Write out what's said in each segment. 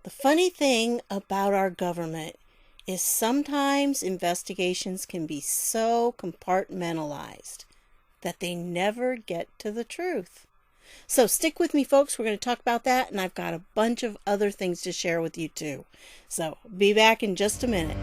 The funny thing about our government is sometimes investigations can be so compartmentalized that they never get to the truth. So stick with me, folks. We're going to talk about that, and I've got a bunch of other things to share with you too. So be back in just a minute.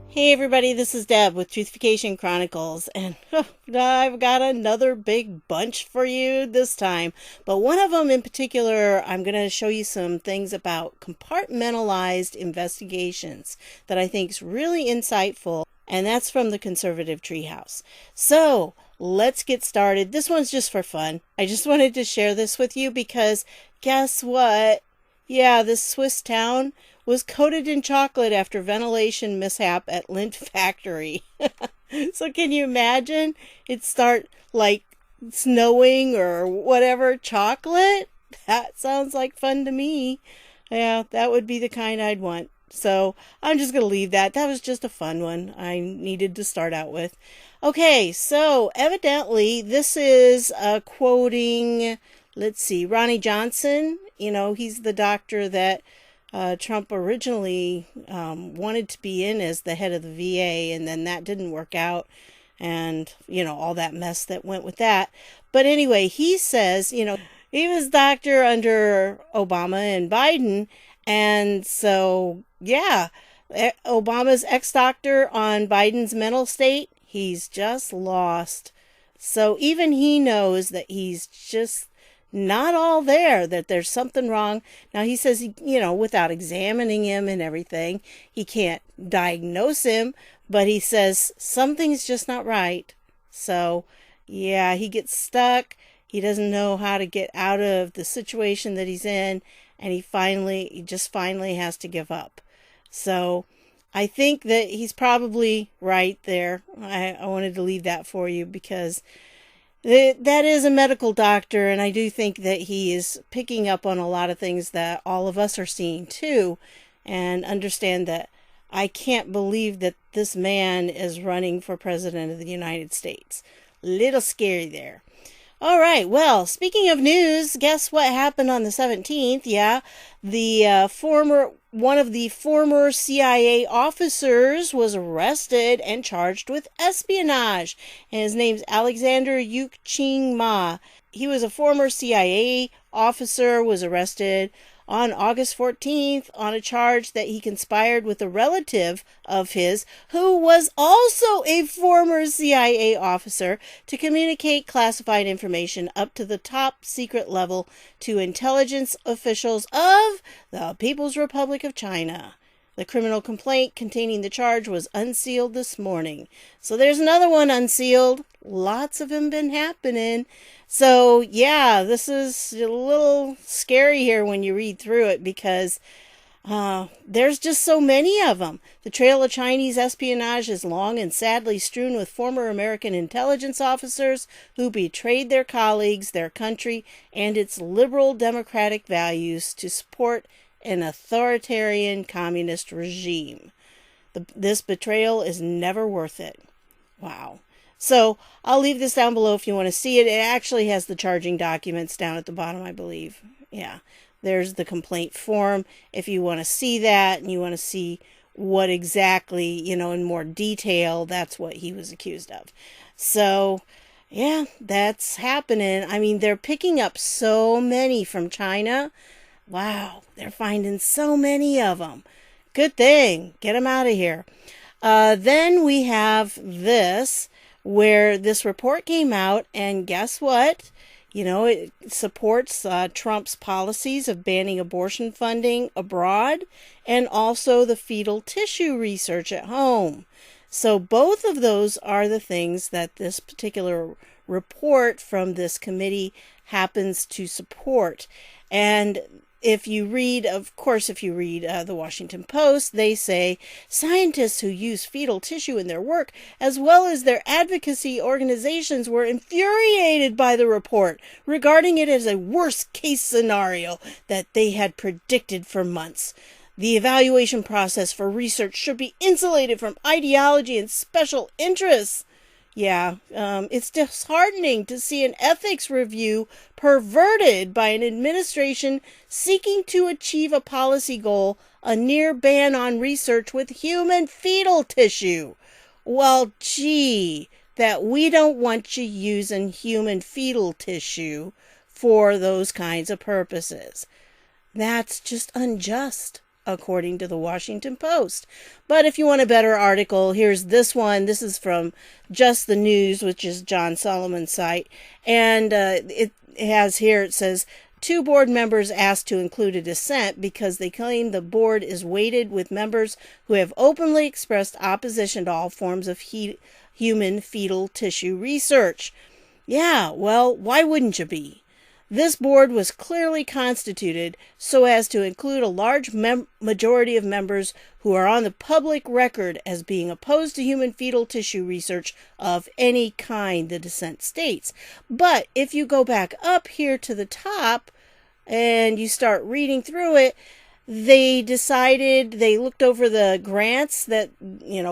Hey everybody, this is Deb with Truthification Chronicles, and I've got another big bunch for you this time. But one of them in particular, I'm going to show you some things about compartmentalized investigations that I think is really insightful, and that's from the Conservative Treehouse. So let's get started. This one's just for fun. I just wanted to share this with you because guess what? Yeah, this Swiss town was coated in chocolate after ventilation mishap at Lindt factory. So can you imagine? It start like snowing or whatever, chocolate? That sounds like fun to me. Yeah, that would be the kind I'd want. So I'm just going to leave that. That was just a fun one I needed to start out with. Okay, so evidently this is quoting, let's see, Ronnie Johnson. You know, he's the doctor that Trump originally wanted to be in as the head of the VA, and then that didn't work out, and, you know, all that mess that went with that. But anyway, he says, you know, he was doctor under Obama and Biden, and so, yeah, Obama's ex-doctor on Biden's mental state, he's just lost. So even he knows that he's just not all there, that there's something wrong. Now he says, you know, without examining him and everything, he can't diagnose him, but he says something's just not right. So yeah, he gets stuck. He doesn't know how to get out of the situation that he's in, and he just finally has to give up. So I think that he's probably right there. I wanted to leave that for you because that is a medical doctor, and I do think that he is picking up on a lot of things that all of us are seeing too, and understand that I can't believe that this man is running for president of the United States. Little scary there. All right, well, speaking of news, guess what happened on the 17th? Yeah, one of the former CIA officers was arrested and charged with espionage. And his name's Alexander Yuk-Ching Ma. He was a former CIA officer, was arrested on August 14th on a charge that he conspired with a relative of his who was also a former CIA officer to communicate classified information up to the top secret level to intelligence officials of the People's Republic of China. The criminal complaint containing the charge was unsealed this morning. So there's another one unsealed. Lots of them been happening. So yeah, this is a little scary here when you read through it because there's just so many of them. The trail of Chinese espionage is long and sadly strewn with former American intelligence officers who betrayed their colleagues, their country, and its liberal democratic values to support an authoritarian communist regime. This betrayal is never worth it. Wow. So I'll leave this down below if you want to see it. It actually has the charging documents down at the bottom, I believe. Yeah, there's the complaint form. If you want to see that and you want to see what exactly, you know, in more detail, that's what he was accused of. So yeah, that's happening. I mean, they're picking up so many from China. Wow, they're finding so many of them. Good thing. Get them out of here. Then we have this, where this report came out, and guess what? You know, it supports Trump's policies of banning abortion funding abroad and also the fetal tissue research at home. So both of those are the things that this particular report from this committee happens to support. And if you read, of course, if you read the Washington Post, they say scientists who use fetal tissue in their work, as well as their advocacy organizations, were infuriated by the report, regarding it as a worst-case scenario that they had predicted for months. The evaluation process for research should be insulated from ideology and special interests. Yeah, it's disheartening to see an ethics review perverted by an administration seeking to achieve a policy goal, a near ban on research with human fetal tissue. Well, gee, that we don't want you using human fetal tissue for those kinds of purposes. That's just unjust, according to the Washington Post. But if you want a better article, here's this one. This is from Just the News, which is John Solomon's site. And it has here, it says, 2 board members asked to include a dissent because they claim the board is weighted with members who have openly expressed opposition to all forms of human fetal tissue research. Yeah, well, why wouldn't you be? This board was clearly constituted so as to include a large majority of members who are on the public record as being opposed to human fetal tissue research of any kind, the dissent states. But if you go back up here to the top and you start reading through it, they looked over the grants that,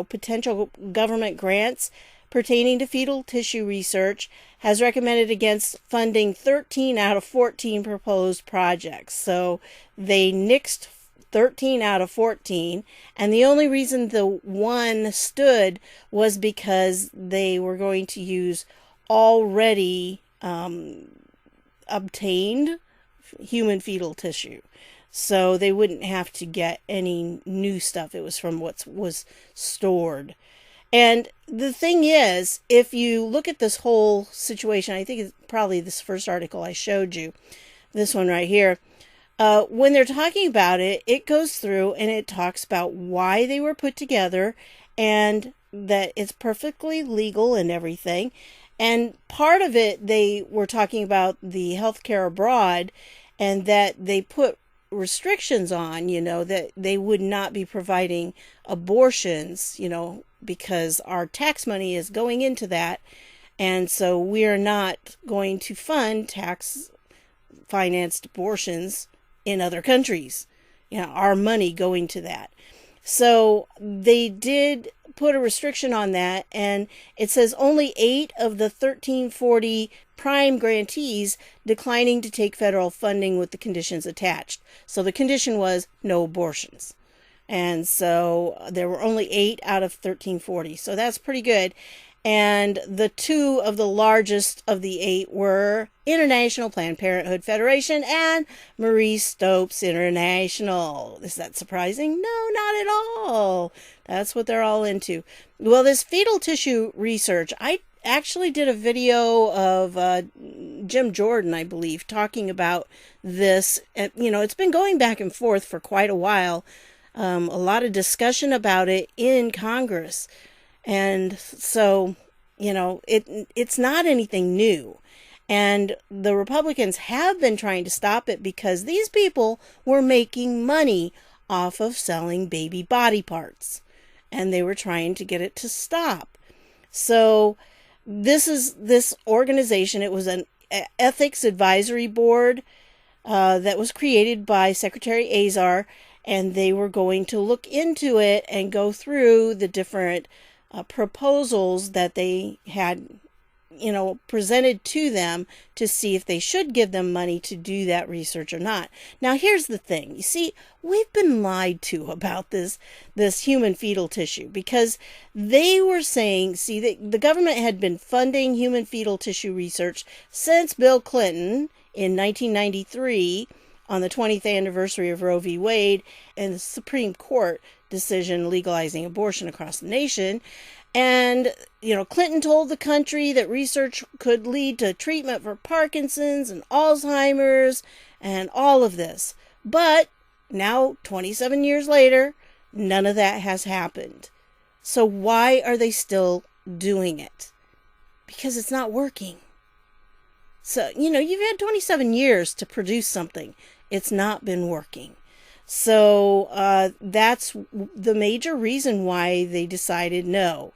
potential government grants pertaining to fetal tissue research, has recommended against funding 13 out of 14 proposed projects. So they nixed 13 out of 14, and the only reason the one stood was because they were going to use already obtained human fetal tissue. So they wouldn't have to get any new stuff. It was from what was stored. And the thing is, if you look at this whole situation, I think it's probably this first article I showed you, this one right here, when they're talking about it, it goes through and it talks about why they were put together and that it's perfectly legal and everything. And part of it, they were talking about the healthcare abroad and that they put restrictions on, that they would not be providing abortions, because our tax money is going into that. And so we are not going to fund tax-financed abortions in other countries. Our money going to that. So they did put a restriction on that, and it says only 8 of the 1340 prime grantees declining to take federal funding with the conditions attached. So the condition was no abortions. And so there were only 8 out of 1340. So that's pretty good. And the 2 of the largest of the 8 were International Planned Parenthood Federation and Marie Stopes International. Is that surprising? No, not at all. That's what they're all into. Well, this fetal tissue research, I actually did a video of Jim Jordan, I believe, talking about this. It's been going back and forth for quite a while. A lot of discussion about it in Congress. And so, it's not anything new. And the Republicans have been trying to stop it because these people were making money off of selling baby body parts. And they were trying to get it to stop. So this organization, it was an ethics advisory board that was created by Secretary Azar. And they were going to look into it and go through the different proposals that they had, presented to them to see if they should give them money to do that research or not. Now, here's the thing. You see, we've been lied to about this human fetal tissue because they were saying, the government had been funding human fetal tissue research since Bill Clinton in 1993 on the 20th anniversary of Roe v. Wade and the Supreme Court decision legalizing abortion across the nation. And, Clinton told the country that research could lead to treatment for Parkinson's and Alzheimer's and all of this. But now, 27 years later, none of that has happened. So why are they still doing it? Because it's not working. So, you've had 27 years to produce something. It's not been working. So that's the major reason why they decided no.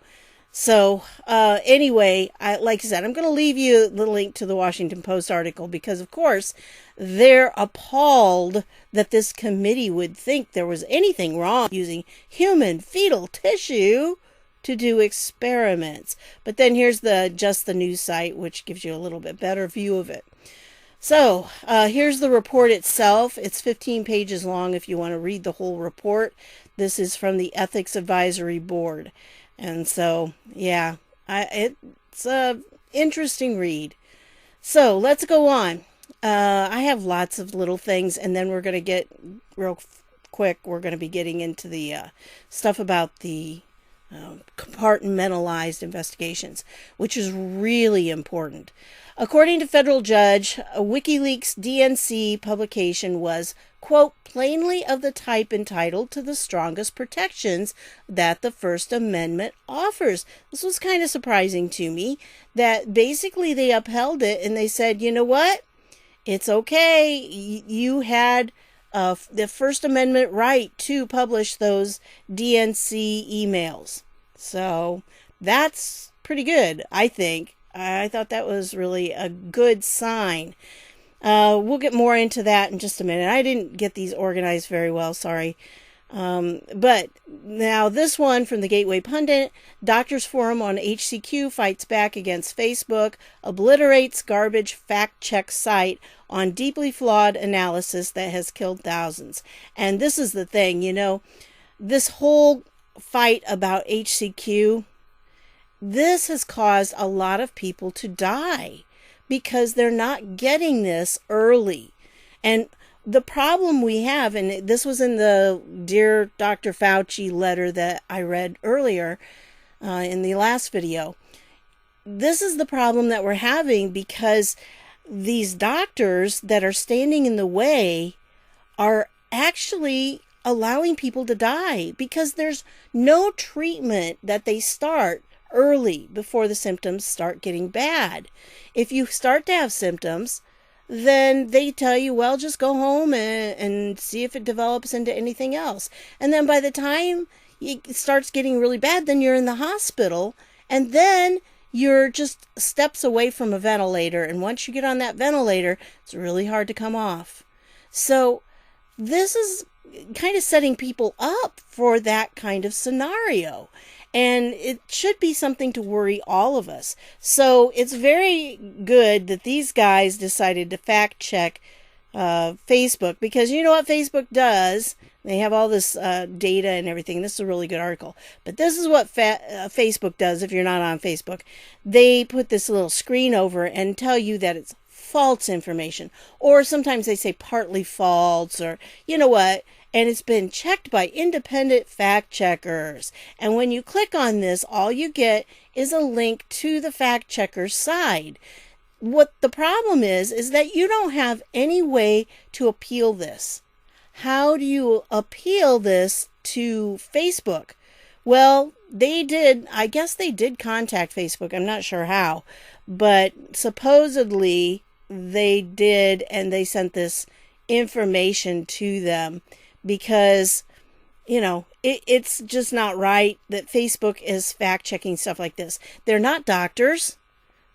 So anyway, like I said, I'm going to leave you the link to the Washington Post article because, of course, they're appalled that this committee would think there was anything wrong using human fetal tissue to do experiments. But then here's just the news site, which gives you a little bit better view of it. So here's the report itself. It's 15 pages long if you want to read the whole report. This is from the Ethics Advisory Board. And so, yeah, it's a interesting read. So let's go on. I have lots of little things, and then we're going to get real quick. We're going to be getting into the stuff about the compartmentalized investigations, which is really important. According to federal judge, a Wikileaks DNC publication was, quote, plainly of the type entitled to the strongest protections that the First Amendment offers. This was kind of surprising to me, that basically they upheld it and they said, you know what? It's okay. You had the First Amendment right to publish those DNC emails. So that's pretty good, I think. I thought that was really a good sign. We'll get more into that in just a minute. I didn't get these organized very well, sorry. But now this one from the Gateway Pundit, Doctors Forum on HCQ fights back against Facebook, obliterates garbage fact-check site on deeply flawed analysis that has killed thousands. And this is the thing, this whole fight about HCQ, this has caused a lot of people to die because they're not getting this early. And the problem we have, and this was in the Dear Dr. Fauci letter that I read earlier in the last video, this is the problem that we're having because these doctors that are standing in the way are actually allowing people to die because there's no treatment that they start early before the symptoms start getting bad. If you start to have symptoms, then they tell you, well, just go home and see if it develops into anything else. And then by the time it starts getting really bad, then you're in the hospital, and then you're just steps away from a ventilator. And once you get on that ventilator, it's really hard to come off. So this is kind of setting people up for that kind of scenario. And it should be something to worry all of us. So it's very good that these guys decided to fact check Facebook, because you know what Facebook does? They have all this data and everything. This is a really good article. But this is what Facebook does if you're not on Facebook. They put this little screen over and tell you that it's false information. Or sometimes they say partly false, or you know what? And it's been checked by independent fact checkers. And when you click on this, all you get is a link to the fact checker's side. What the problem is that you don't have any way to appeal this. How do you appeal this to Facebook? Well, I guess they did contact Facebook. I'm not sure how, but supposedly they did, and they sent this information to them. Because, it's just not right that Facebook is fact-checking stuff like this. They're not doctors.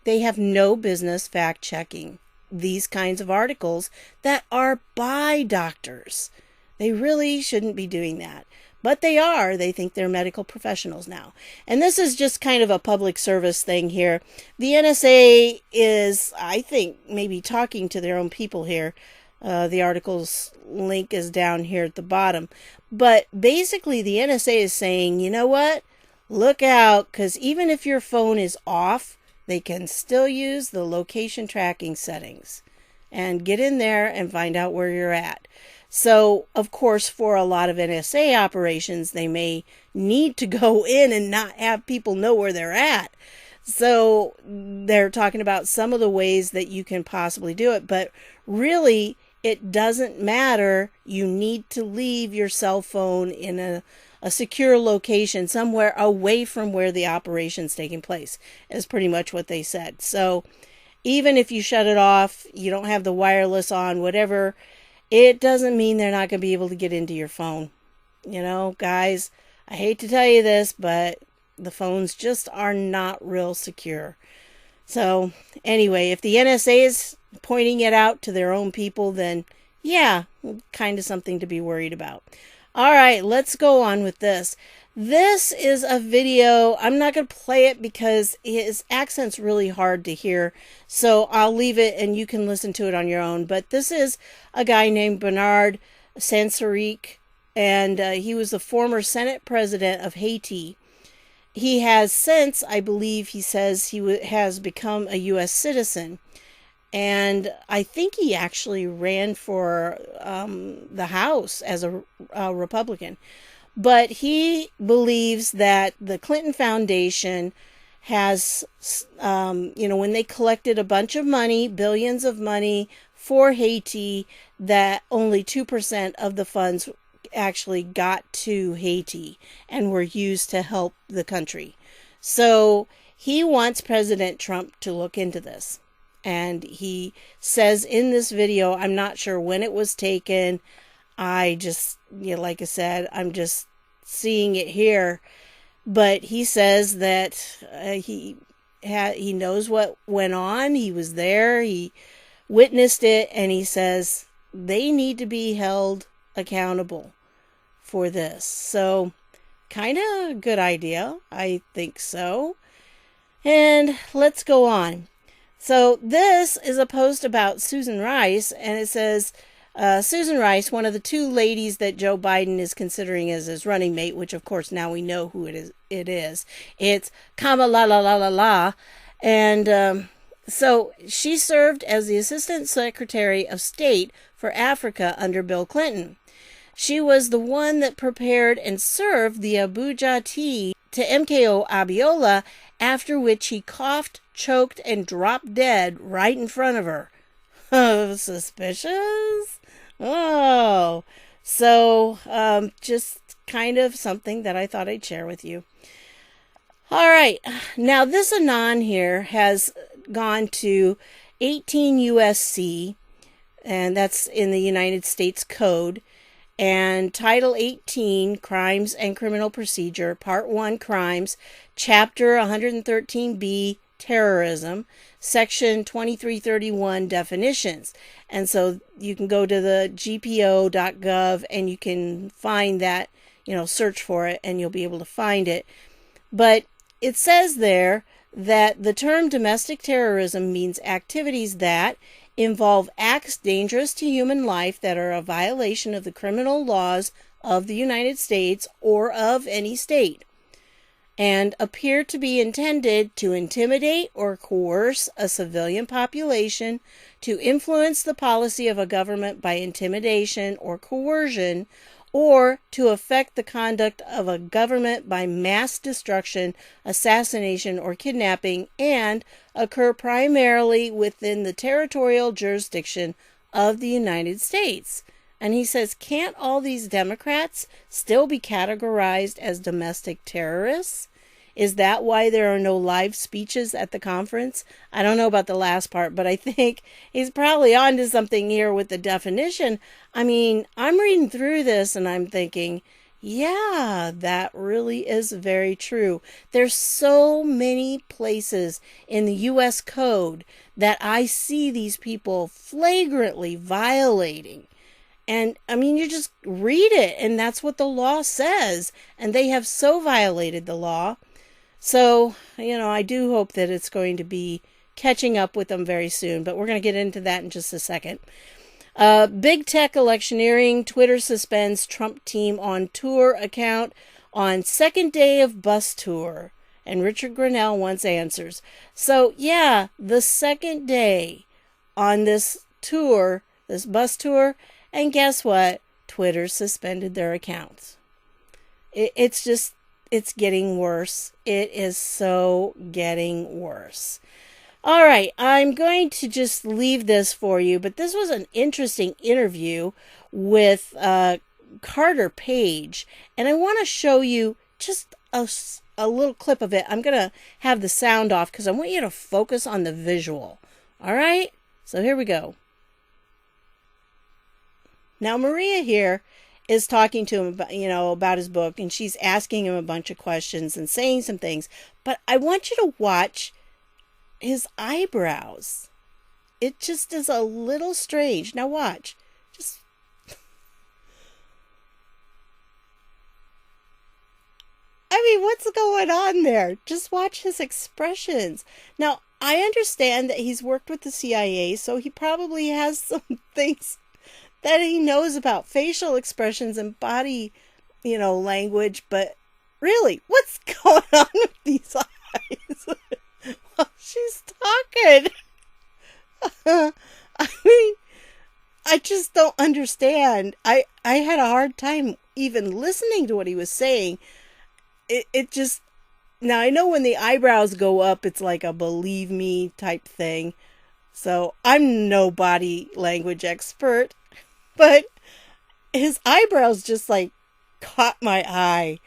They have no business fact-checking these kinds of articles that are by doctors. They really shouldn't be doing that. But they are. They think they're medical professionals now. And this is just kind of a public service thing here. The NSA is, I think, maybe talking to their own people here. The article's link is down here at the bottom. But basically the NSA is saying, you know what? Look out, because even if your phone is off, they can still use the location tracking settings and get in there and find out where you're at. So, of course, for a lot of NSA operations, they may need to go in and not have people know where they're at. So they're talking about some of the ways that you can possibly do it, but really, it doesn't matter. You need to leave your cell phone in a secure location somewhere away from where the operation's taking place, is pretty much what they said. So even if you shut it off, you don't have the wireless on, whatever, it doesn't mean they're not going to be able to get into your phone. Guys, I hate to tell you this, but the phones just are not real secure. So anyway, if the NSA is pointing it out to their own people, then yeah, kind of something to be worried about. All right, let's go on with this. This is a video. I'm not going to play it because his accent's really hard to hear. So I'll leave it and you can listen to it on your own. But this is a guy named Bernard Censoring, and he was the former Senate President of Haiti. He has since, I believe he says, has become a U.S. citizen. And I think he actually ran for the House as a Republican. But he believes that the Clinton Foundation has, when they collected a bunch of money, billions of money for Haiti, that only 2% of the funds actually got to Haiti and were used to help the country. So he wants President Trump to look into this. And he says in this video, I'm not sure when it was taken. I just, like I said, I'm just seeing it here. But he says that he knows what went on. He was there. He witnessed it. And he says they need to be held accountable for this. So kind of a good idea. I think so. And let's go on. So this is a post about Susan Rice, and it says, Susan Rice, one of the two ladies that Joe Biden is considering as his running mate, which of course now we know who it is. It's Kamala. And so she served as the Assistant Secretary of State for Africa under Bill Clinton. She was the one that prepared and served the Abuja tea to MKO Abiola, after which he coughed, choked, and dropped dead right in front of her. Oh, suspicious? Oh, so just kind of something that I thought I'd share with you. All right, now this Anon here has gone to 18 USC, and that's in the United States Code, and Title 18, Crimes and Criminal Procedure, Part 1, Crimes, Chapter 113B, Terrorism, Section 2331, Definitions. And so you can go to the gpo.gov and you can find that, search for it and you'll be able to find it. But it says there that the term domestic terrorism means activities that involve acts dangerous to human life that are a violation of the criminal laws of the United States or of any state, and appear to be intended to intimidate or coerce a civilian population, to influence the policy of a government by intimidation or coercion, or to affect the conduct of a government by mass destruction, assassination, or kidnapping, and occur primarily within the territorial jurisdiction of the United States. And he says, can't all these Democrats still be categorized as domestic terrorists? Is that why there are no live speeches at the conference? I don't know about the last part, but I think he's probably onto something here with the definition. I mean, I'm reading through this and I'm thinking, yeah, that really is very true. There's so many places in the U.S. Code that I see these people flagrantly violating. And I mean, you just read it and that's what the law says. And they have so violated the law. So, I do hope that it's going to be catching up with them very soon, but we're going to get into that in just a second. Big tech electioneering, Twitter suspends Trump team on tour account on second day of bus tour, and Richard Grenell wants answers. So, yeah, the second day on this tour, this bus tour, and guess what? Twitter suspended their accounts. It's getting worse. It is so getting worse. All right, I'm going to just leave this for you, but this was an interesting interview with Carter Page, and I want to show you just a little clip of it. I'm going to have the sound off because I want you to focus on the visual. All right, so here we go. Now, Maria here is talking to him about, about his book, and she's asking him a bunch of questions and saying some things. But I want you to watch his eyebrows. It just is a little strange. Now watch. Just. All right, here we go. Now, Maria here is talking to him about, about his book, and she's asking him a bunch of questions and saying some things. But I want you to watch his eyebrows. It just is a little strange. Now watch. Just. All right, here we go. Now, Maria here is talking to him about, about his book, and she's asking him a bunch of questions and saying some things. But I want you to watch his eyebrows. It just is a little strange. Now watch. Just. I mean, what's going on there? Just watch his expressions. Now, I understand that he's worked with the CIA, so he probably has some things that he knows about facial expressions and body, language, but really, what's going on with these eyes? Well, she's talking. I mean, I just don't understand. I had a hard time even listening to what he was saying. It just, now I know when the eyebrows go up, it's like a believe me type thing. So I'm no body language expert, but his eyebrows just like caught my eye.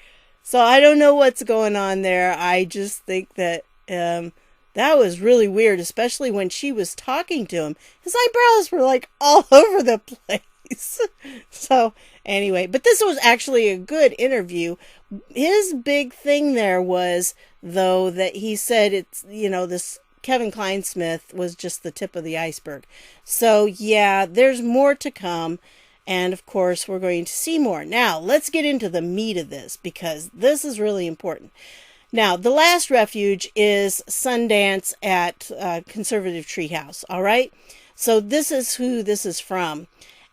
So I don't know what's going on there. I just think that that was really weird, especially when she was talking to him. His eyebrows were like all over the place. So anyway, but this was actually a good interview. His big thing there was, though, that he said it's, this Kevin Kleinsmith was just the tip of the iceberg. So yeah, there's more to come. And of course, we're going to see more. Now, let's get into the meat of this, because this is really important. Now, the Last Refuge is Sundance at Conservative Treehouse, all right? So this is who this is from.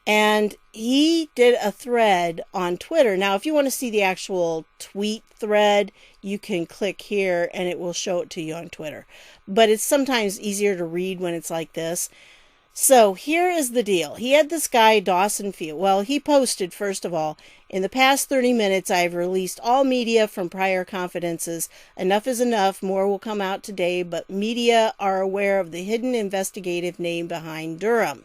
And he did a thread on Twitter. Now, if you want to see the actual tweet thread, you can click here and it will show it to you on Twitter. But it's sometimes easier to read when it's like this. So here is the deal. He had this guy, Dawson Field. Well, he posted, first of all, in the past 30 minutes, I've released all media from prior confidences. Enough is enough. More will come out today, but media are aware of the hidden investigative name behind Durham.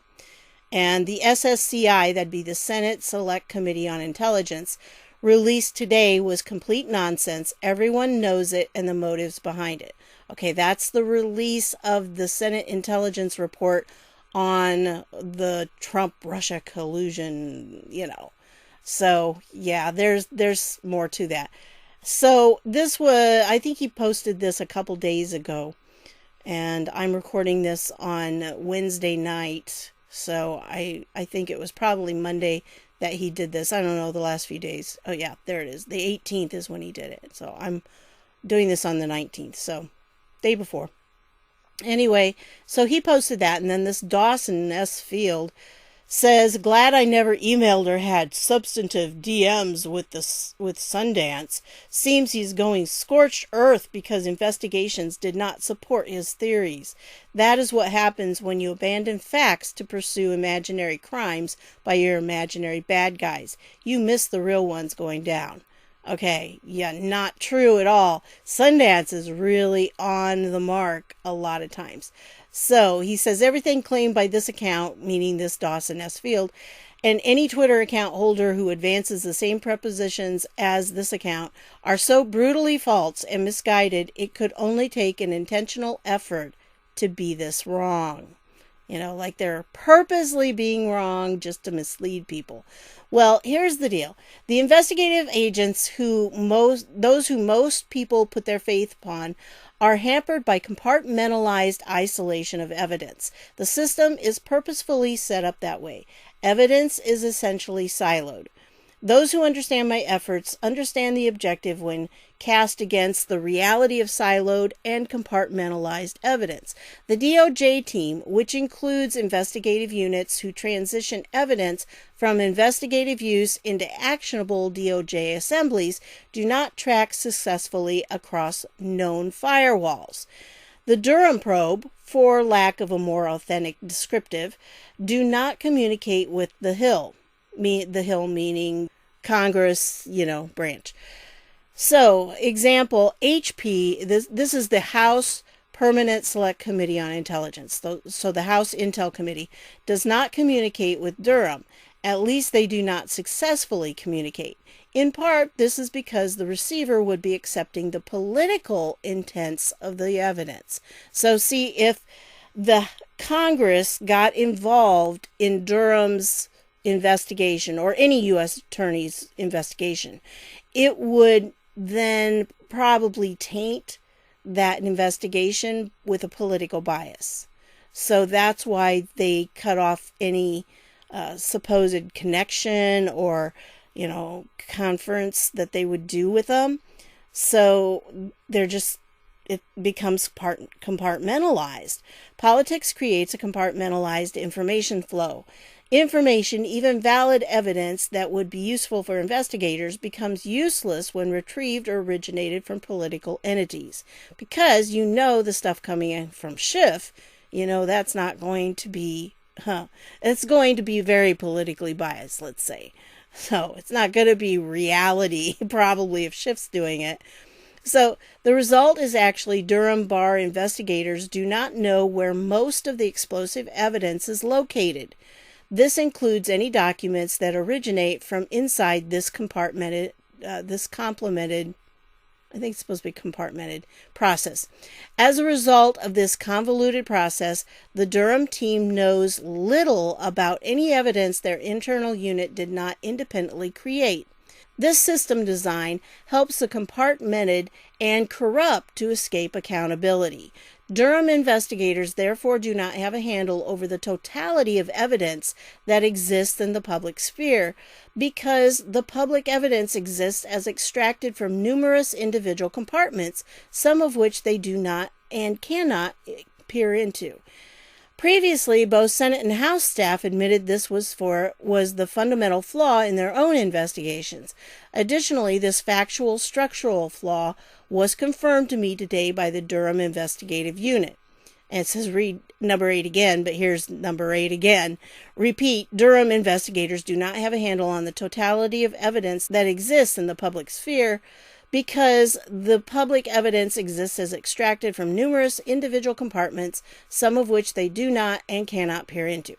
And the SSCI, that'd be the Senate Select Committee on Intelligence, released today was complete nonsense. Everyone knows it and the motives behind it. Okay, that's the release of the Senate Intelligence Report on the Trump-Russia collusion, So, yeah, there's more to that. So, this was, I think he posted this a couple days ago. And I'm recording this on Wednesday night. So, I think it was probably Monday that he did this. I don't know, the last few days. Oh, yeah, there it is. The 18th is when he did it. So, I'm doing this on the 19th. So, day before. Anyway, so he posted that, and then this Dawson S. Field says, glad I never emailed or had substantive DMs with Sundance. Seems he's going scorched earth because investigations did not support his theories. That is what happens when you abandon facts to pursue imaginary crimes by your imaginary bad guys. You miss the real ones going down. Okay, yeah, not true at all. Sundance is really on the mark a lot of times. So he says everything claimed by this account, meaning this Dawson S. Field, and any Twitter account holder who advances the same prepositions as this account are so brutally false and misguided it could only take an intentional effort to be this wrong. Like they're purposely being wrong just to mislead people. Well, here's the deal. The investigative agents those who most people put their faith upon are hampered by compartmentalized isolation of evidence. The system is purposefully set up that way. Evidence is essentially siloed. Those who understand my efforts understand the objective when cast against the reality of siloed and compartmentalized evidence. The DOJ team, which includes investigative units who transition evidence from investigative use into actionable DOJ assemblies, do not track successfully across known firewalls. The Durham probe, for lack of a more authentic descriptive, do not communicate with the Hill. The Hill meaning Congress, branch. So, example, HP, this is the House Permanent Select Committee on Intelligence. So the House Intel Committee does not communicate with Durham. At least they do not successfully communicate. In part, this is because the receiver would be accepting the political intents of the evidence. So see, if the Congress got involved in Durham's investigation or any U.S. attorney's investigation, it would then probably taint that investigation with a political bias. So that's why they cut off any supposed connection or, conference that they would do with them. So it becomes compartmentalized. Politics creates a compartmentalized information flow. Information, even valid evidence that would be useful for investigators, becomes useless when retrieved or originated from political entities. Because the stuff coming in from Schiff, that's not going to be, it's going to be very politically biased, let's say. So it's not going to be reality, probably, if Schiff's doing it. So the result is actually Durham bar investigators do not know where most of the explosive evidence is located. This includes any documents that originate from inside this compartmented process. As a result of this convoluted process, the Durham team knows little about any evidence their internal unit did not independently create. This system design helps the compartmented and corrupt to escape accountability. Durham investigators therefore do not have a handle over the totality of evidence that exists in the public sphere, because the public evidence exists as extracted from numerous individual compartments, some of which they do not and cannot peer into. Previously, both Senate and House staff admitted this was the fundamental flaw in their own investigations. Additionally, this factual structural flaw was confirmed to me today by the Durham Investigative Unit. And it says read number 8 again, but here's number 8 again. Repeat, Durham investigators do not have a handle on the totality of evidence that exists in the public sphere, because the public evidence exists as extracted from numerous individual compartments, some of which they do not and cannot peer into.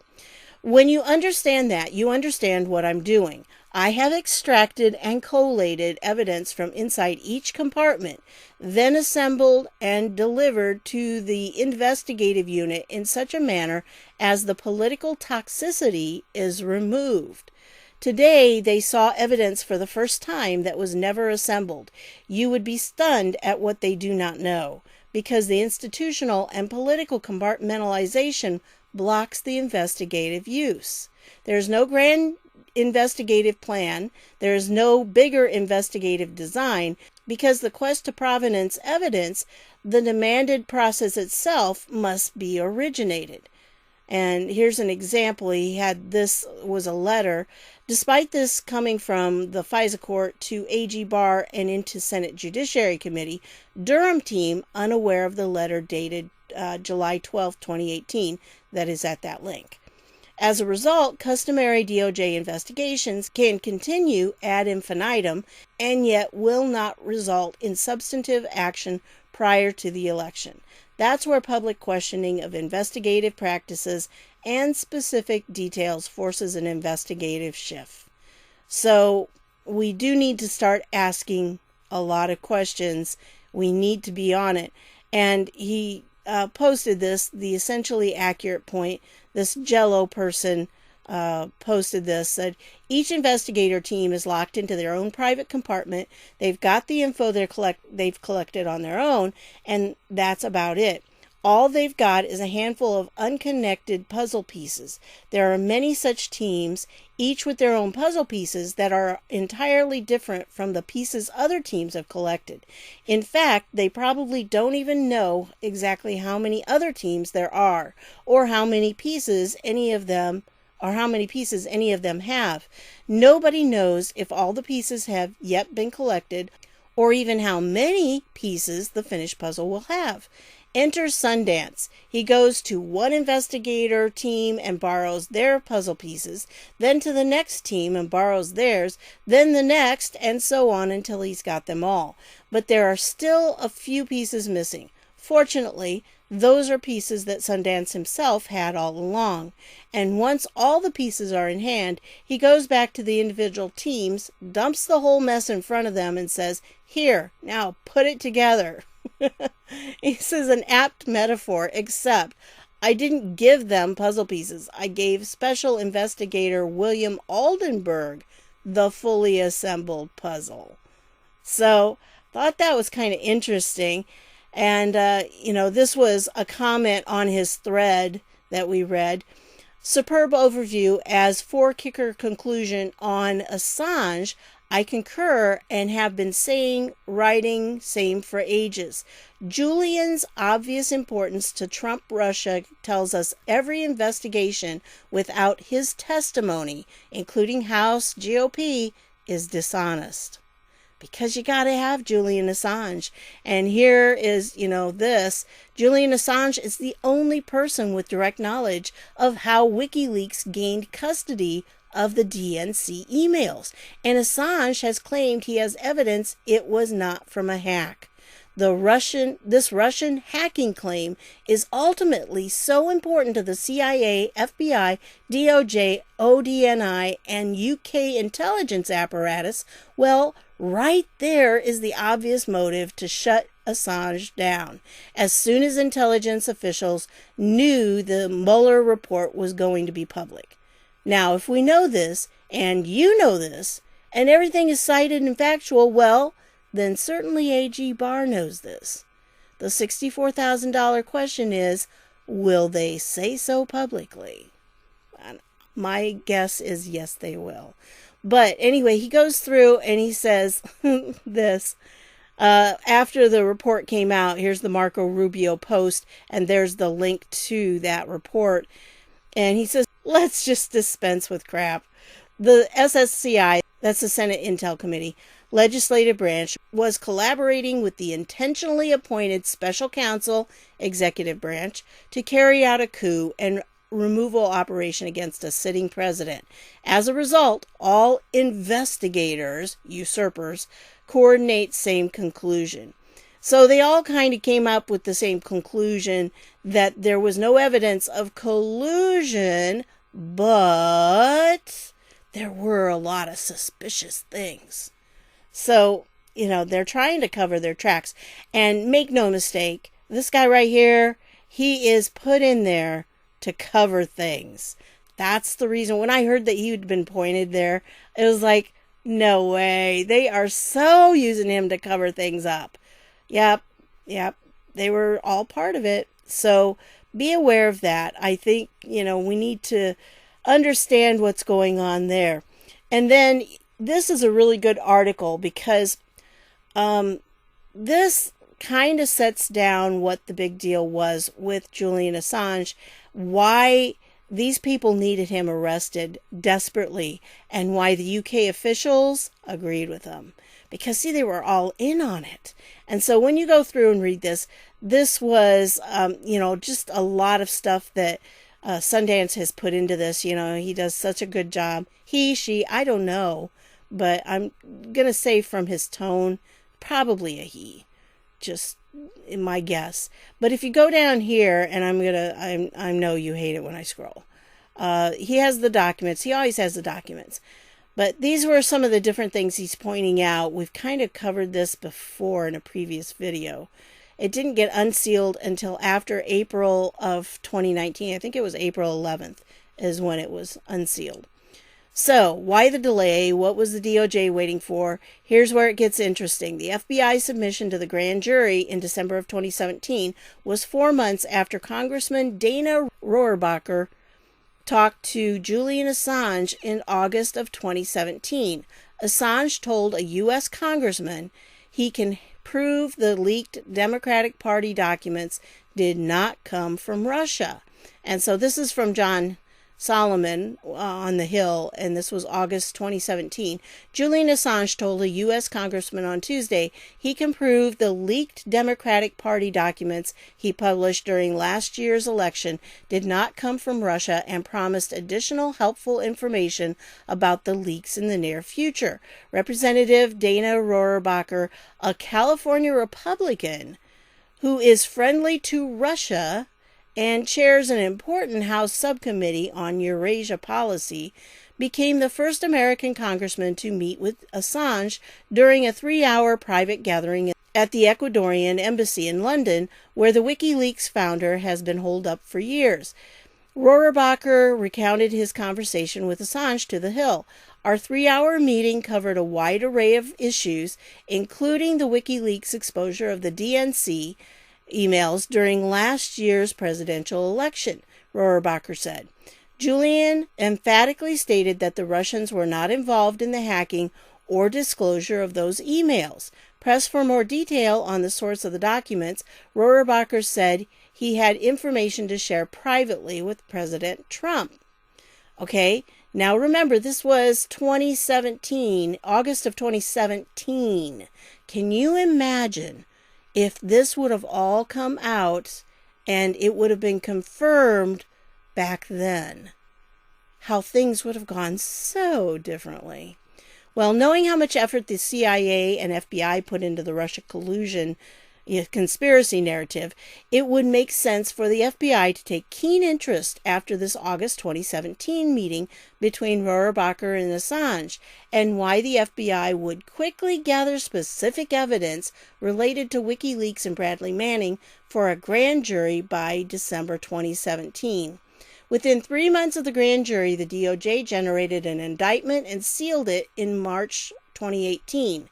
When you understand that, you understand what I'm doing. I have extracted and collated evidence from inside each compartment, then assembled and delivered to the investigative unit in such a manner as the political toxicity is removed. Today, they saw evidence for the first time that was never assembled. You would be stunned at what they do not know, because the institutional and political compartmentalization blocks the investigative use. There is no grand investigative plan. There is no bigger investigative design, because the quest to provenance evidence, the demanded process itself, must be originated. And here's an example. This was a letter. Despite this coming from the FISA court to AG Barr and into Senate Judiciary Committee, Durham team unaware of the letter dated July 12, 2018, that is at that link. As a result, customary DOJ investigations can continue ad infinitum and yet will not result in substantive action prior to the election. That's where public questioning of investigative practices and specific details forces an investigative shift. So we do need to start asking a lot of questions. We need to be on it. And he posted this, the essentially accurate point. This Jello person posted this, said, each investigator team is locked into their own private compartment. They've got the info they've collected on their own, and that's about it. All they've got is a handful of unconnected puzzle pieces. There are many such teams, each with their own puzzle pieces that are entirely different from the pieces other teams have collected. In fact, they probably don't even know exactly how many other teams there are, or how many pieces any of them have. Nobody knows if all the pieces have yet been collected, or even how many pieces the finished puzzle will have. Enter Sundance. He goes to one investigator team and borrows their puzzle pieces, then to the next team and borrows theirs, then the next, and so on until he's got them all. But there are still a few pieces missing. Fortunately, those are pieces that Sundance himself had all along. And once all the pieces are in hand, he goes back to the individual teams, dumps the whole mess in front of them, and says, "Here, now put it together." He says, an apt metaphor, except I didn't give them puzzle pieces. I gave Special Investigator William Aldenberg the fully assembled puzzle. So, thought that was kind of interesting. And, this was a comment on his thread that we read. Superb overview as 4-kicker conclusion on Assange. I concur and have been writing same for ages. Julian's obvious importance to Trump Russia tells us every investigation without his testimony, including House GOP, is dishonest. Because you got to have Julian Assange. And here is, this. Julian Assange is the only person with direct knowledge of how WikiLeaks gained custody of the DNC emails. And Assange has claimed he has evidence it was not from a hack. This Russian hacking claim is ultimately so important to the CIA, FBI, DOJ, ODNI, and UK intelligence apparatus. Well, right there is the obvious motive to shut Assange down. As soon as intelligence officials knew the Mueller report was going to be public. Now, if we know this, and you know this, and everything is cited and factual, well, then certainly AG Barr knows this. The $64,000 question is, will they say so publicly? My guess is yes, they will. But anyway, he goes through and he says this. After the report came out, here's the Marco Rubio post, and there's the link to that report. And he says, let's just dispense with crap. The SSCI, that's the Senate Intel Committee, legislative branch, was collaborating with the intentionally appointed special counsel, executive branch, to carry out a coup and removal operation against a sitting president. As a result, all investigators, usurpers, coordinate same conclusion. So they all kind of came up with the same conclusion that there was no evidence of collusion, but there were a lot of suspicious things. So, they're trying to cover their tracks. And make no mistake, this guy right here, he is put in there to cover things. That's the reason. When I heard that he had been pointed there, it was like, no way. They are so using him to cover things up. Yep. They were all part of it. So be aware of that. I think, we need to understand what's going on there. And then this is a really good article because this kind of sets down what the big deal was with Julian Assange, why these people needed him arrested desperately, and why the UK officials agreed with them. Because, see, they were all in on it. And so when you go through and read this was, just a lot of stuff that Sundance has put into this. He does such a good job. He, she, I don't know. But I'm going to say from his tone, probably a he. Just in my guess. But if you go down here, and I know you hate it when I scroll. He has the documents. He always has the documents. But these were some of the different things he's pointing out. We've kind of covered this before in a previous video. It didn't get unsealed until after April of 2019. I think it was April 11th is when it was unsealed. So, why the delay? What was the DOJ waiting for? Here's where it gets interesting. The FBI submission to the grand jury in December of 2017 was 4 months after Congressman Dana Rohrabacher talked to Julian Assange in August of 2017. Assange told a U.S. congressman he can prove the leaked Democratic Party documents did not come from Russia. And so this is from John Solomon on the Hill, and this was August 2017. Julian Assange told a U.S. congressman on Tuesday he can prove the leaked Democratic Party documents he published during last year's election did not come from Russia, and promised additional helpful information about the leaks in the near future. Representative Dana Rohrabacher, a California Republican who is friendly to Russia and chairs an important House subcommittee on Eurasia policy, became the first American congressman to meet with Assange during a 3-hour private gathering at the Ecuadorian embassy in London, where the WikiLeaks founder has been holed up for years. Rohrabacher recounted his conversation with Assange to The Hill. Our 3-hour meeting covered a wide array of issues, including the WikiLeaks exposure of the DNC emails during last year's presidential election, Rohrabacher said. Julian emphatically stated that the Russians were not involved in the hacking or disclosure of those emails. Pressed for more detail on the source of the documents, Rohrabacher said he had information to share privately with President Trump. Okay, now remember, this was 2017, August of 2017. Can you imagine if this would have all come out and it would have been confirmed back then? How things would have gone so differently. Well, knowing how much effort the CIA and FBI put into the Russian collusion conspiracy narrative, it would make sense for the FBI to take keen interest after this August 2017 meeting between Rohrabacher and Assange, and why the FBI would quickly gather specific evidence related to Wikileaks and Bradley Manning for a grand jury by December 2017. Within 3 months of the grand jury, the DOJ generated an indictment and sealed it in March 2018.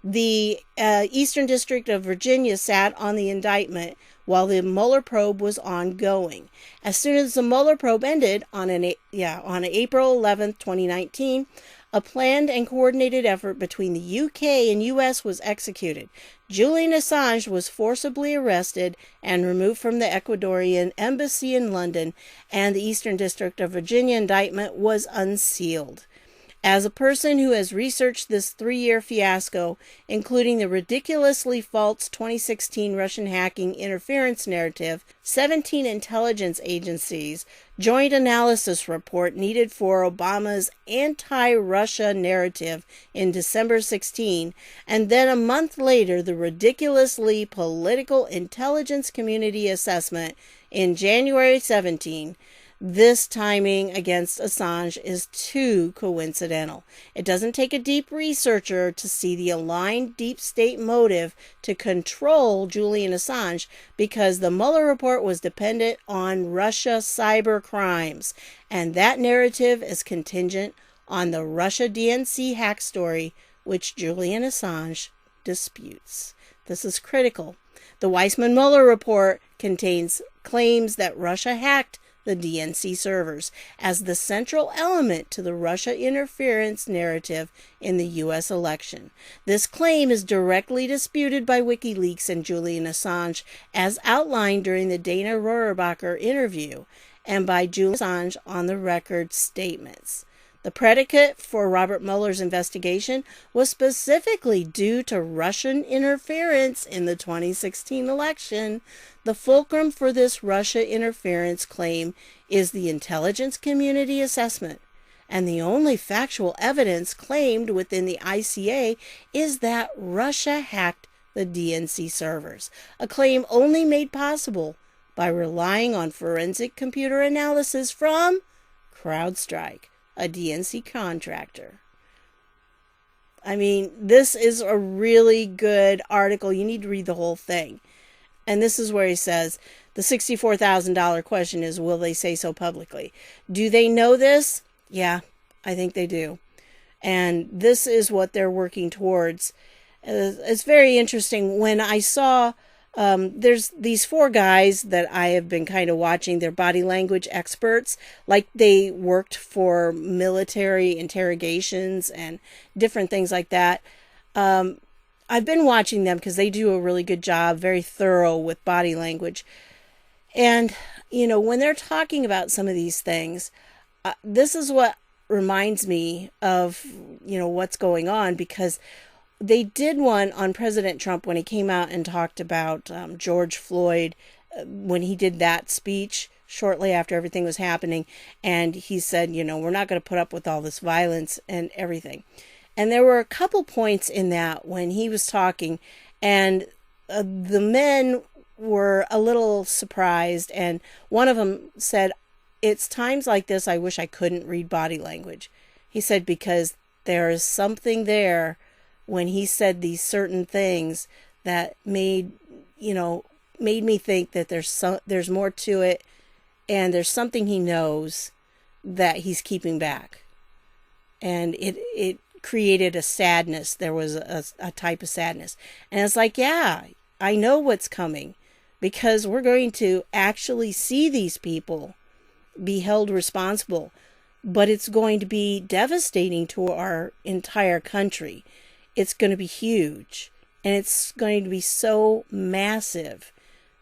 The Eastern District of Virginia sat on the indictment while the Mueller probe was ongoing. As soon as the Mueller probe ended on April 11, 2019, a planned and coordinated effort between the UK and US was executed. Julian Assange was forcibly arrested and removed from the Ecuadorian embassy in London, and the Eastern District of Virginia indictment was unsealed. As a person who has researched this 3-year fiasco, including the ridiculously false 2016 Russian hacking interference narrative, 17 intelligence agencies, joint analysis report needed for Obama's anti-Russia narrative in December 16, and then a month later the ridiculously political intelligence community assessment in January 17, this timing against Assange is too coincidental. It doesn't take a deep researcher to see the aligned deep state motive to control Julian Assange, because the Mueller report was dependent on Russia cyber crimes, and that narrative is contingent on the Russia DNC hack story, which Julian Assange disputes. This is critical. The Weissman-Mueller report contains claims that Russia hacked the DNC servers as the central element to the Russia interference narrative in the U.S. election. This claim is directly disputed by Wikileaks and Julian Assange, as outlined during the Dana Rohrabacher interview, and by Julian Assange on the record statements. The predicate for Robert Mueller's investigation was specifically due to Russian interference in the 2016 election. The fulcrum for this Russia interference claim is the intelligence community assessment, and the only factual evidence claimed within the ICA is that Russia hacked the DNC servers, a claim only made possible by relying on forensic computer analysis from CrowdStrike, a DNC contractor. I mean, this is a really good article. You need to read the whole thing. And this is where he says, the $64,000 question is, will they say so publicly? Do they know this? Yeah, I think they do. And this is what they're working towards. It's very interesting. When I saw, there's these 4 guys that I have been kind of watching. They're body language experts. Like, they worked for military interrogations and different things like that. I've been watching them because they do a really good job, very thorough with body language. And, you know, when they're talking about some of these things, this is what reminds me of, you know, what's going on, because they did one on President Trump when he came out and talked about George Floyd, when he did that speech shortly after everything was happening. And he said, you know, we're not going to put up with all this violence and everything. And there were a couple points in that when he was talking, and the men were a little surprised. And one of them said, it's times like this I wish I couldn't read body language. He said, because there is something there when he said these certain things that made me think that there's more to it, and there's something he knows that he's keeping back. And it created a sadness. There was a type of sadness. And it's like, yeah, I know what's coming, because we're going to actually see these people be held responsible. but it's going to be devastating to our entire country. It's going to be huge, and it's going to be so massive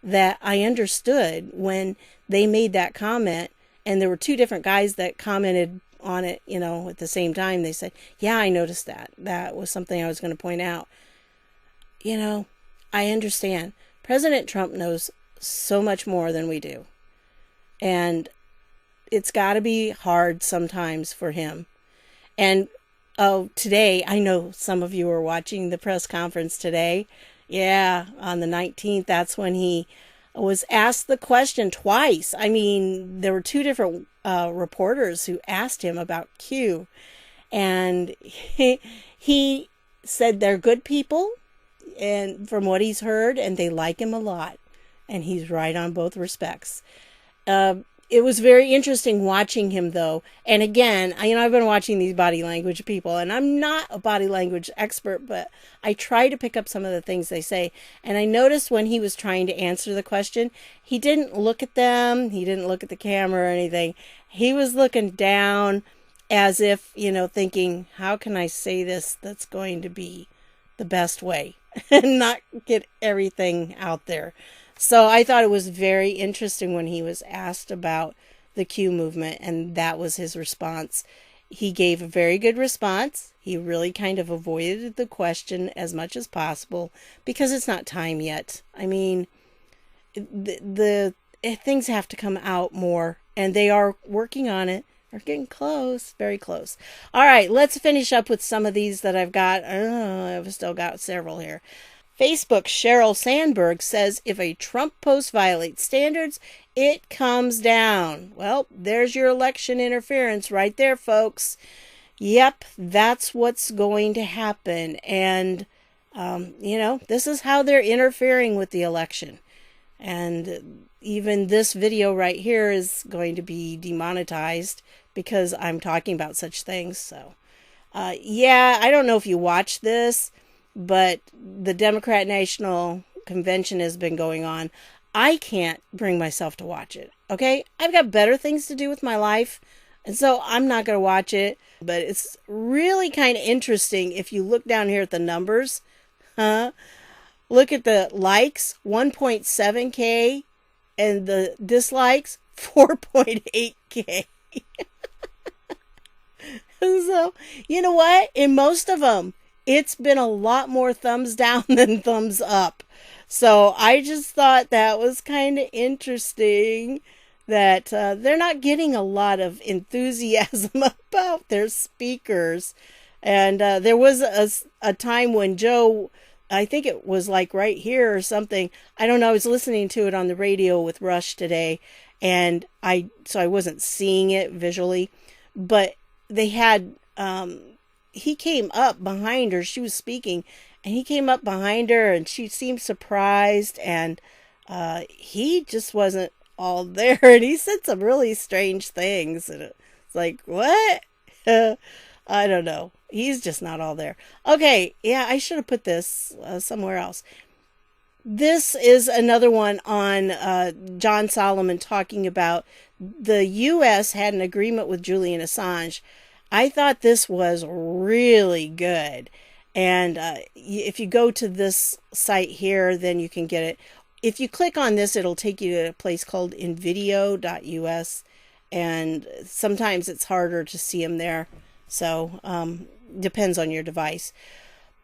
that I understood when they made that comment, and there were two different guys that commented on it, at the same time. They said, yeah, I noticed that. That was something I was going to point out. I understand. President Trump knows so much more than we do. And it's got to be hard sometimes for him. And today, I know some of you are watching the press conference today. Yeah, on the 19th, that's when he was asked the question twice. I mean, there were two different reporters who asked him about Q. And he said they're good people, and from what he's heard, and they like him a lot. And he's right on both respects. It was very interesting watching him, though. And again, I've been watching these body language people, and I'm not a body language expert, but I try to pick up some of the things they say. And I noticed when he was trying to answer the question, he didn't look at them. He didn't look at the camera or anything. He was looking down as if, thinking, how can I say this that's going to be the best way and not get everything out there. So I thought it was very interesting when he was asked about the Q movement, and that was his response. He gave a very good response. He really kind of avoided the question as much as possible because it's not time yet. I mean, the things have to come out more, and they are working on it. They're getting close, very close. All right, let's finish up with some of these that I've got. I've still got several here. Facebook's Sheryl Sandberg says if a Trump post violates standards, it comes down. Well, there's your election interference right there, folks. Yep, that's what's going to happen. And, this is how they're interfering with the election. And even this video right here is going to be demonetized because I'm talking about such things. So, I don't know if you watch this, but the Democrat National Convention has been going on. I can't bring myself to watch it, okay? I've got better things to do with my life, and so I'm not going to watch it. But it's really kind of interesting if you look down here at the numbers. Look at the likes, 1.7K, and the dislikes, 4.8K. So, you know what? In most of them, it's been a lot more thumbs down than thumbs up. So I just thought that was kind of interesting that they're not getting a lot of enthusiasm about their speakers. And there was a time when Joe, I think it was like right here or something. I don't know. I was listening to it on the radio with Rush today. And so I wasn't seeing it visually. But they had... he came up behind her. She was speaking, and he came up behind her, and she seemed surprised, and he just wasn't all there, and he said some really strange things, and it's like, what? I don't know. He's just not all there. Okay, yeah, I should have put this somewhere else. This is another one on John Solomon talking about the U.S. had an agreement with Julian Assange. I thought this was really good. And if you go to this site here, then you can get it. If you click on this, it'll take you to a place called invideo.us. And sometimes it's harder to see them there. So depends on your device.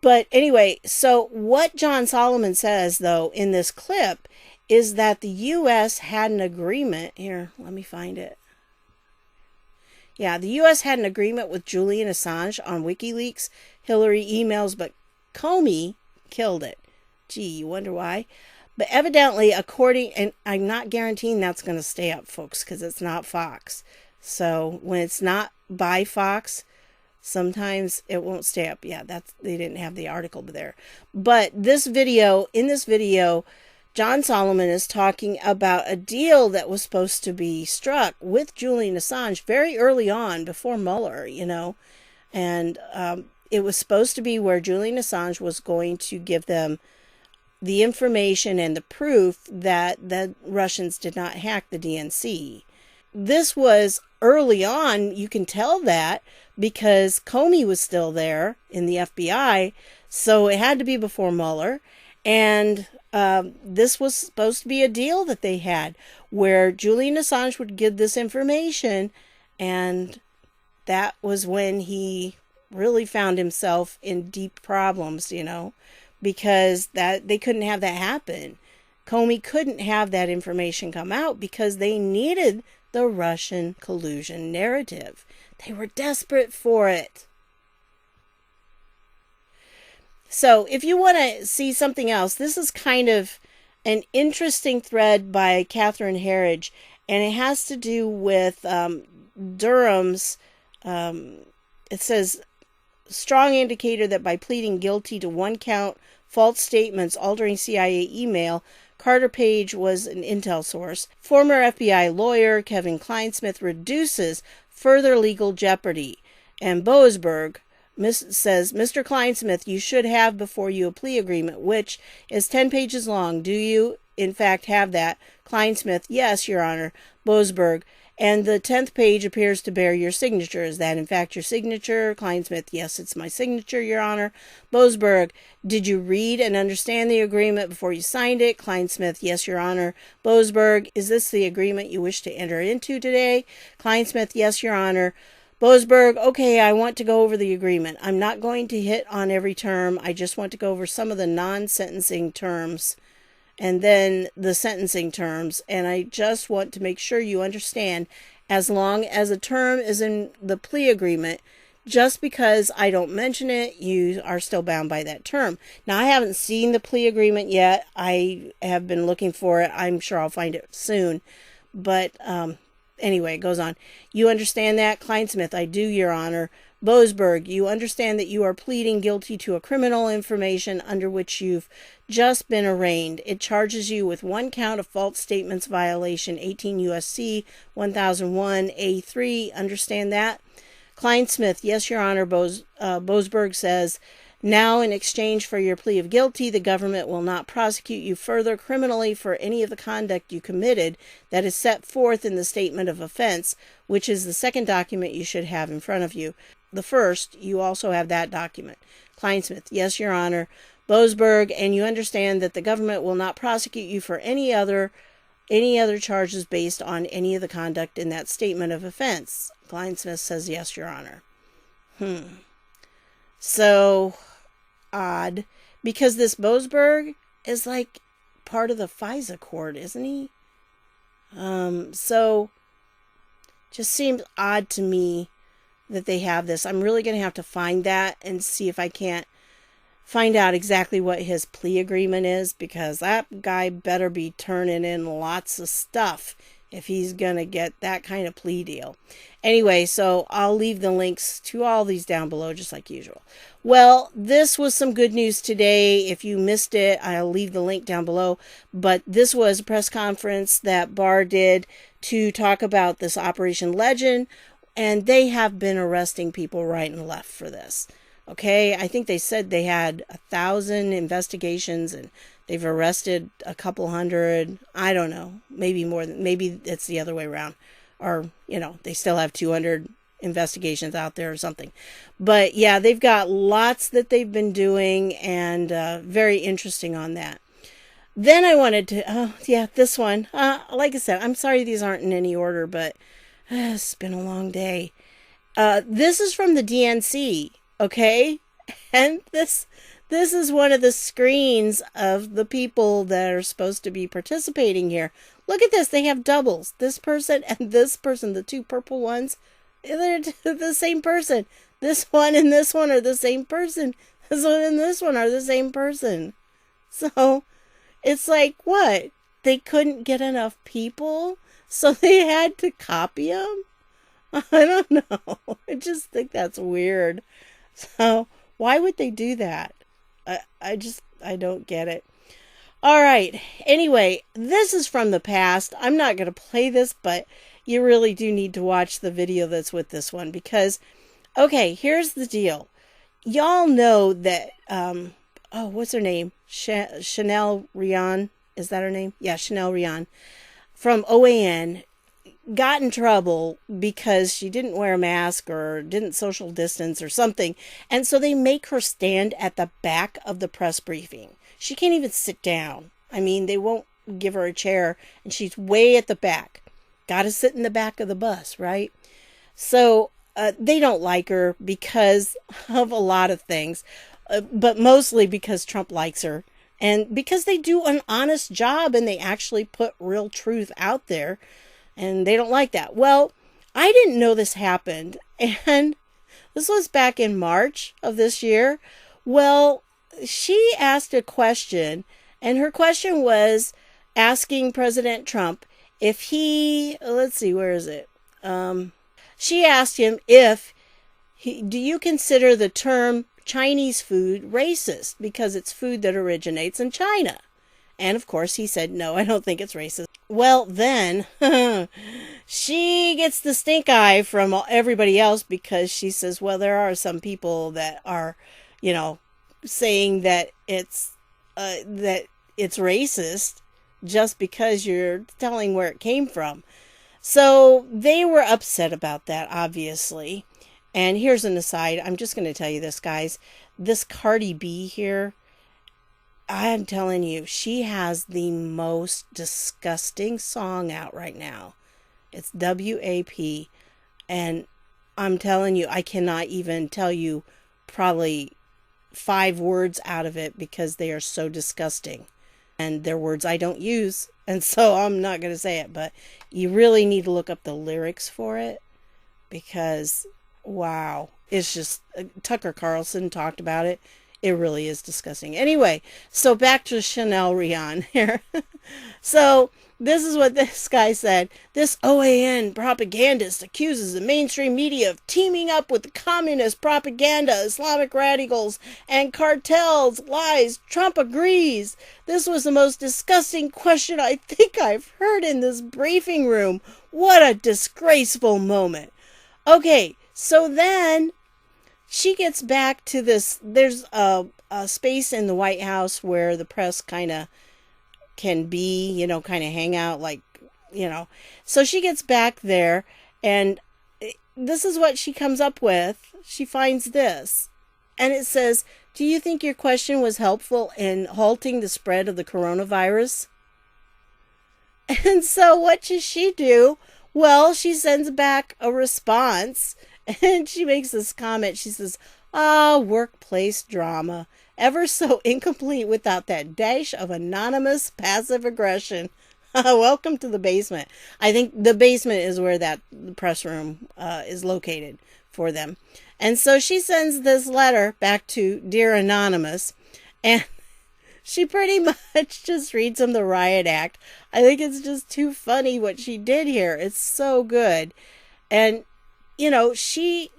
But anyway, so what John Solomon says, though, in this clip is that the U.S. had an agreement. Here, let me find it. Yeah, the U.S. had an agreement with Julian Assange on Wikileaks, Hillary emails, but Comey killed it. Gee, you wonder why? But evidently, according, and I'm not guaranteeing that's going to stay up, folks, because it's not Fox. So when it's not by Fox, sometimes it won't stay up. Yeah, they didn't have the article there. But in this video, John Solomon is talking about a deal that was supposed to be struck with Julian Assange very early on, before Mueller, and it was supposed to be where Julian Assange was going to give them the information and the proof that the Russians did not hack the DNC. This was early on, you can tell that because Comey was still there in the FBI, so it had to be before Mueller. And this was supposed to be a deal that they had where Julian Assange would give this information, and that was when he really found himself in deep problems, because that they couldn't have that happen. Comey couldn't have that information come out because they needed the Russian collusion narrative. They were desperate for it. So if you want to see something else, this is kind of an interesting thread by Catherine Herridge, and it has to do with Durham's, it says, strong indicator that by pleading guilty to one count, false statements altering CIA email, Carter Page was an intel source. Former FBI lawyer Kevin Kleinsmith reduces further legal jeopardy. And Boasberg says, Mr. Kleinsmith, you should have before you a plea agreement, which is 10 pages long. Do you, in fact, have that? Kleinsmith, yes, Your Honor. Boasberg, and the 10th page appears to bear your signature. Is that, in fact, your signature? Kleinsmith, yes, it's my signature, Your Honor. Boasberg, did you read and understand the agreement before you signed it? Kleinsmith, yes, Your Honor. Boasberg, is this the agreement you wish to enter into today? Kleinsmith, yes, Your Honor. Boasberg, okay, I want to go over the agreement. I'm not going to hit on every term. I just want to go over some of the non-sentencing terms and then the sentencing terms. And I just want to make sure you understand, as long as a term is in the plea agreement, just because I don't mention it, you are still bound by that term. Now, I haven't seen the plea agreement yet. I have been looking for it. I'm sure I'll find it soon. But anyway, it goes on. You understand that? Kleinsmith, I do, Your Honor. Boasberg, you understand that you are pleading guilty to a criminal information under which you've just been arraigned. It charges you with one count of false statements violation, 18 U.S.C. 1001 A3. Understand that? Kleinsmith, yes, Your Honor. Boasberg says, now, in exchange for your plea of guilty, the government will not prosecute you further criminally for any of the conduct you committed that is set forth in the statement of offense, which is the second document you should have in front of you. The first, you also have that document. Kleinsmith, yes, Your Honor. Boasberg, and you understand that the government will not prosecute you for any other charges based on any of the conduct in that statement of offense. Kleinsmith says, yes, Your Honor. So odd, because this Boasberg is like part of the FISA court, isn't he? So just seems odd to me that they have this. I'm really going to have to find that and see if I can't find out exactly what his plea agreement is, because that guy better be turning in lots of stuff if he's going to get that kind of plea deal. Anyway, so I'll leave the links to all these down below, just like usual. Well, this was some good news today. If you missed it, I'll leave the link down below. But this was a press conference that Barr did to talk about this Operation Legend, and they have been arresting people right and left for this. Okay, I think they said they had 1,000 investigations and they've arrested a couple hundred. I don't know, maybe more than, maybe it's the other way around. Or, they still have 200 investigations out there or something. But yeah, they've got lots that they've been doing, and very interesting on that. Then I wanted to, this one. Like I said, I'm sorry these aren't in any order, but it's been a long day. This is from the DNC, okay? And this is one of the screens of the people that are supposed to be participating here. Look at this. They have doubles. This person and this person, the two purple ones, they're the same person. This one and this one are the same person. This one and this one are the same person. So it's like, what? They couldn't get enough people, so they had to copy them? I don't know. I just think that's weird. So why would they do that? I don't get it. All right. Anyway, this is from the past. I'm not going to play this, but you really do need to watch the video that's with this one because, okay, here's the deal. Y'all know that, what's her name? Chanel Rion. Is that her name? Yeah, Chanel Rion from OAN got in trouble because she didn't wear a mask or didn't social distance or something. And so they make her stand at the back of the press briefing. She can't even sit down. I mean, they won't give her a chair, and she's way at the back. Got to sit in the back of the bus, right? So they don't like her because of a lot of things, but mostly because Trump likes her. And because they do an honest job and they actually put real truth out there. And they don't like that. Well, I didn't know this happened. And this was back in March of this year. Well, she asked a question. And her question was asking President Trump if he, let's see, where is it? She asked him do you consider the term Chinese food racist because it's food that originates in China? And of course he said, no, I don't think it's racist. Well, then she gets the stink eye from everybody else because she says, well, there are some people that are, saying that it's racist just because you're telling where it came from. So they were upset about that, obviously. And here's an aside. I'm just going to tell you this, guys. This Cardi B here, I'm telling you, she has the most disgusting song out right now. It's WAP. And I'm telling you, I cannot even tell you probably 5 words out of it because they are so disgusting. And they're words I don't use. And so I'm not going to say it. But you really need to look up the lyrics for it. Because, wow. It's just, Tucker Carlson talked about it. It really is disgusting. Anyway, so back to Chanel Rion here. So this is what this guy said. This OAN propagandist accuses the mainstream media of teaming up with the communist propaganda, Islamic radicals, and cartels. Lies. Trump agrees. This was the most disgusting question I think I've heard in this briefing room. What a disgraceful moment. Okay, so then she gets back to this. There's a space in the White House where the press kind of can be, kind of hang out, So she gets back there, and this is what she comes up with. She finds this, and it says, do you think your question was helpful in halting the spread of the coronavirus? And so what does she do? Well, she sends back a response. And she makes this comment. She says, workplace drama. Ever so incomplete without that dash of anonymous passive aggression. Welcome to the basement. I think the basement is where that press room is located for them. And so she sends this letter back to Dear Anonymous. And she pretty much just reads him the riot act. I think it's just too funny what she did here. It's so good. And she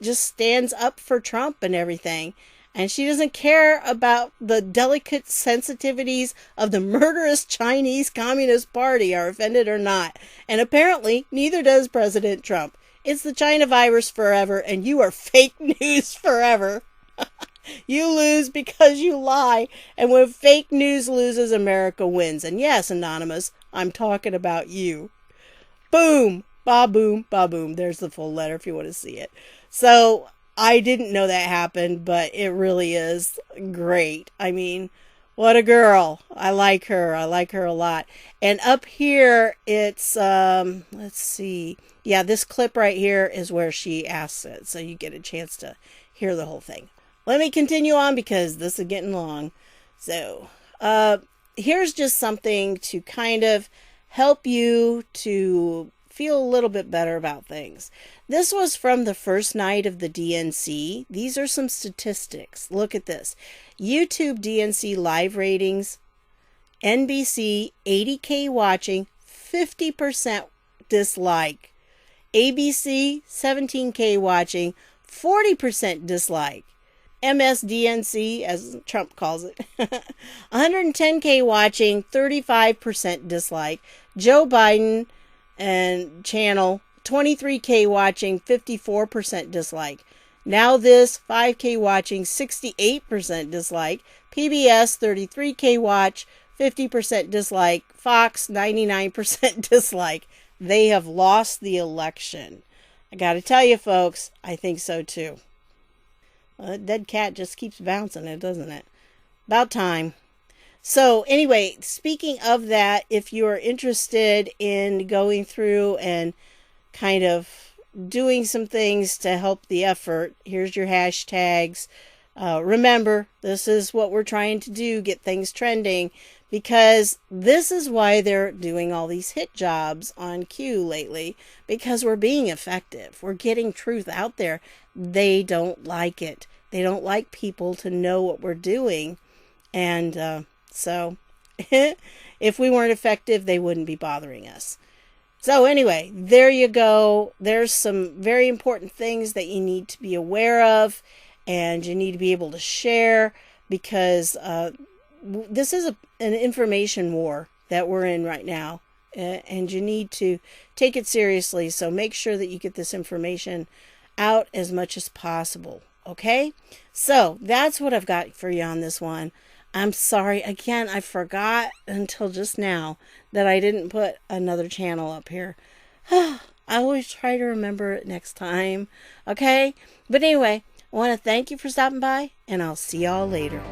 just stands up for Trump and everything. And she doesn't care about the delicate sensitivities of the murderous Chinese Communist Party, are offended or not. And apparently, neither does President Trump. It's the China virus forever, and you are fake news forever. You lose because you lie. And when fake news loses, America wins. And yes, Anonymous, I'm talking about you. Boom. Ba-boom, ba-boom. There's the full letter if you want to see it. So I didn't know that happened, but it really is great. I mean, what a girl. I like her. I like her a lot. And up here, it's, let's see. Yeah, this clip right here is where she asks it. So you get a chance to hear the whole thing. Let me continue on because this is getting long. So here's just something to kind of help you to feel a little bit better about things. This was from the first night of the DNC. These are some statistics. Look at this. YouTube DNC live ratings. NBC, 80K watching, 50% dislike. ABC, 17K watching, 40% dislike. MSDNC, as Trump calls it, 110K watching, 35% dislike. Joe Biden and channel, 23K watching, 54% dislike. Now This, 5K watching, 68% dislike. PBS, 33K watch, 50% dislike. Fox, 99% dislike. they have lost the election. I got to tell you, folks, I think so too. Well, that dead cat just keeps bouncing it, doesn't it? About time. So anyway, speaking of that, if you are interested in going through and kind of doing some things to help the effort, here's your hashtags. Remember, this is what we're trying to do, get things trending, because this is why they're doing all these hit jobs on Q lately, because we're being effective. We're getting truth out there. They don't like it. They don't like people to know what we're doing. And so if we weren't effective, they wouldn't be bothering us. So anyway, there you go. There's some very important things that you need to be aware of, and you need to be able to share, because this is an information war that we're in right now, and you need to take it seriously. So make sure that you get this information out as much as possible. Okay? So that's what I've got for you on this one. I'm sorry, again, I forgot until just now that I didn't put another channel up here. I always try to remember it next time. Okay? But anyway, I want to thank you for stopping by, and I'll see y'all later.